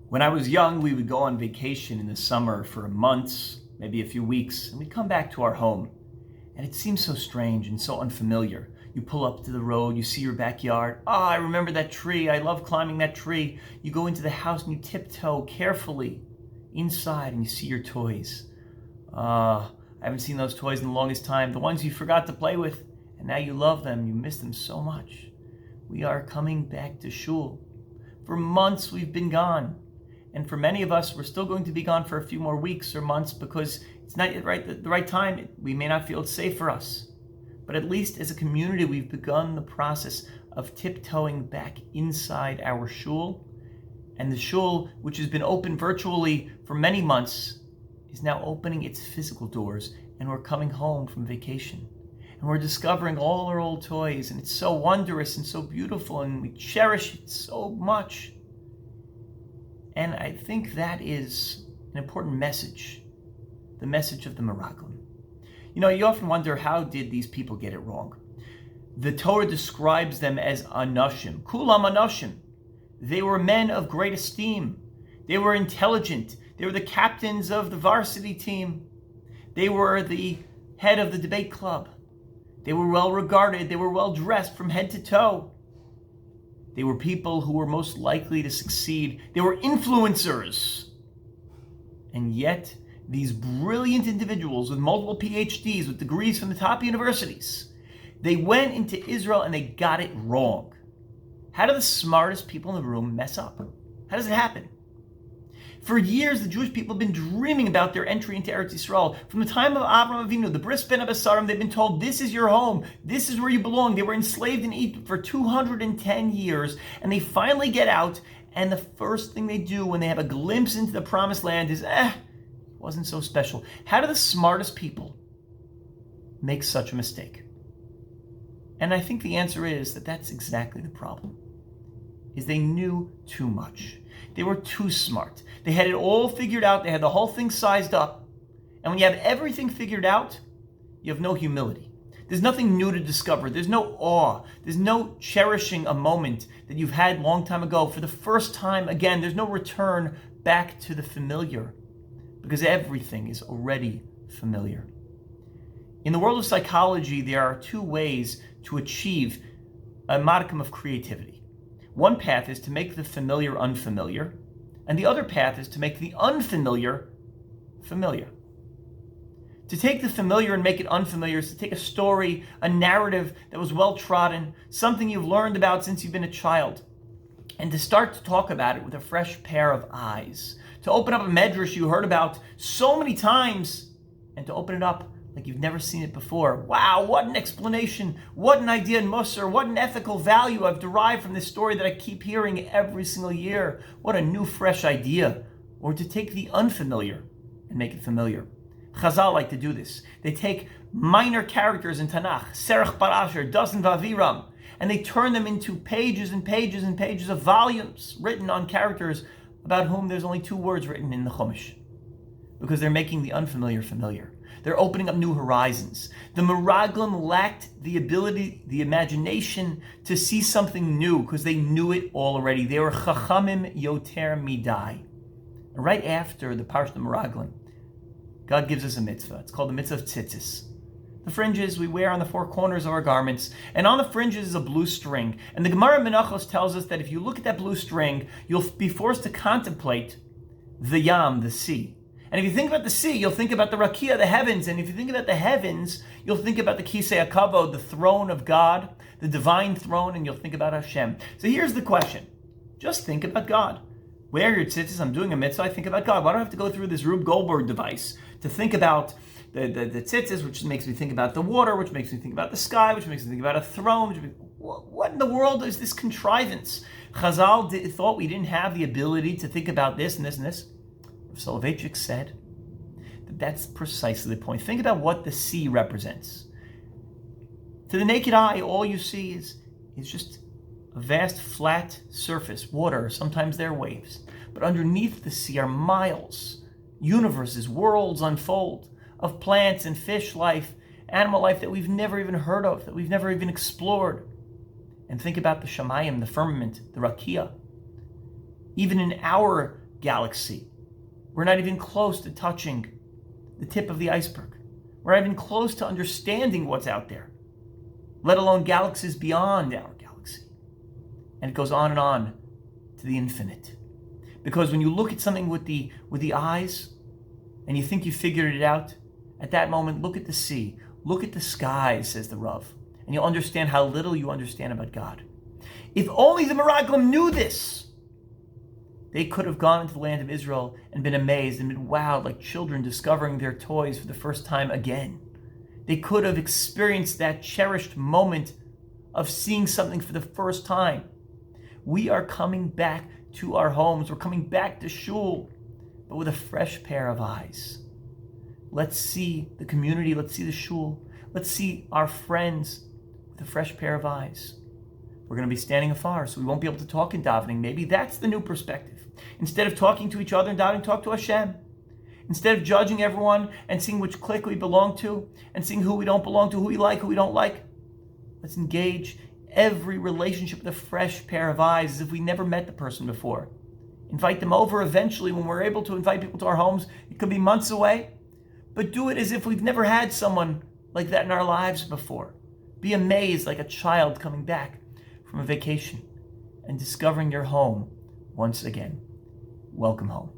When I was young, we would go on vacation in the summer for months, maybe a few weeks, and we'd come back to our home. And it seemed so strange and so unfamiliar. You pull up to the road, you see your backyard. I remember that tree. I love climbing that tree. You go into the house and you tiptoe carefully inside and you see your toys. I haven't seen those toys in the longest time. The ones you forgot to play with, and now you love them. You miss them so much. We are coming back to shul. For months we've been gone. And for many of us, we're still going to be gone for a few more weeks or months because it's not the right time. We may not feel it's safe for us. But at least as a community, we've begun the process of tiptoeing back inside our shul. And the shul, which has been open virtually for many months, is now opening its physical doors. And we're coming home from vacation. And we're discovering all our old toys. And it's so wondrous and so beautiful. And we cherish it so much. And I think that is an important message, the message of the Meraglim. You know, you often wonder, how did these people get it wrong? The Torah describes them as anoshim, kulam anoshim. They were men of great esteem. They were intelligent. They were the captains of the varsity team. They were the head of the debate club. They were well regarded. They were well dressed from head to toe. They were people who were most likely to succeed. They were influencers. And yet, these brilliant individuals with multiple PhDs, with degrees from the top universities, they went into Israel and they got it wrong. How do the smartest people in the room mess up? How does it happen? For years, the Jewish people have been dreaming about their entry into Eretz Yisrael. From the time of Avraham Avinu, the Bris Ben Abasarim, they've been told, this is your home. This is where you belong. They were enslaved in Egypt for 210 years. And they finally get out. And the first thing they do when they have a glimpse into the promised land is, it wasn't so special. How do the smartest people make such a mistake? And I think the answer is that that's exactly the problem, is they knew too much. They were too smart. They had it all figured out. They had the whole thing sized up. And when you have everything figured out, you have no humility. There's nothing new to discover. There's no awe. There's no cherishing a moment that you've had a long time ago. For the first time again, there's no return back to the familiar, because everything is already familiar. In the world of psychology, there are two ways to achieve a modicum of creativity. One path is to make the familiar unfamiliar, and the other path is to make the unfamiliar familiar. To take the familiar and make it unfamiliar is to take a story, a narrative that was well-trodden, something you've learned about since you've been a child, and to start to talk about it with a fresh pair of eyes. To open up a medrash you heard about so many times, and to open it up like you've never seen it before. Wow, what an explanation, what an idea in Musar, what an ethical value I've derived from this story that I keep hearing every single year. What a new, fresh idea. Or to take the unfamiliar and make it familiar. Chazal like to do this. They take minor characters in Tanakh, Serach Parasher, Dasan Vaviram, and they turn them into pages and pages and pages of volumes written on characters about whom there's only 2 words written in the Chumash. Because they're making the unfamiliar familiar. They're opening up new horizons. The Meraglim lacked the ability, the imagination to see something new because they knew it all already. They were Chachamim Yoter Midai. Right after the Parshat of Meraglim, God gives us a mitzvah. It's called the mitzvah of tzitzis. The fringes we wear on the 4 corners of our garments, and on the fringes is a blue string. And the Gemara Menachos tells us that if you look at that blue string, you'll be forced to contemplate the Yam, the sea. And if you think about the sea, you'll think about the Rakia, the heavens. And if you think about the heavens, you'll think about the Kisei HaKavod, the throne of God, the divine throne, and you'll think about Hashem. So here's the question. Just think about God. Wear your tzitzis, I'm doing a mitzvah, I think about God. Why do I have to go through this Rube Goldberg device to think about the tzitzis, which makes me think about the water, which makes me think about the sky, which makes me think about a throne? What in the world is this contrivance? Chazal thought we didn't have the ability to think about this and this and this. Soloveitchik said that that's precisely the point. Think about what the sea represents. To the naked eye, all you see is just a vast flat surface, water, sometimes there are waves. But underneath the sea are miles, universes, worlds unfold of plants and fish life, animal life that we've never even heard of, that we've never even explored. And think about the Shamayim, the firmament, the Rakia. Even in our galaxy. We're not even close to touching the tip of the iceberg. We're not even close to understanding what's out there, let alone galaxies beyond our galaxy. And it goes on to the infinite. Because when you look at something with the eyes and you think you figured it out, at that moment, look at the sea, look at the skies, says the Rav, and you'll understand how little you understand about God. If only the Meraglim knew this, they could have gone into the land of Israel and been amazed and been wowed like children discovering their toys for the first time again. They could have experienced that cherished moment of seeing something for the first time. We are coming back to our homes. We're coming back to shul, but with a fresh pair of eyes. Let's see the community. Let's see the shul. Let's see our friends with a fresh pair of eyes. We're going to be standing afar, so we won't be able to talk in davening. Maybe that's the new perspective. Instead of talking to each other in davening, talk to Hashem. Instead of judging everyone and seeing which clique we belong to and seeing who we don't belong to, who we like, who we don't like, let's engage every relationship with a fresh pair of eyes as if we never met the person before. Invite them over eventually when we're able to invite people to our homes. It could be months away, but do it as if we've never had someone like that in our lives before. Be amazed like a child coming back from a vacation and discovering your home once again. Welcome home.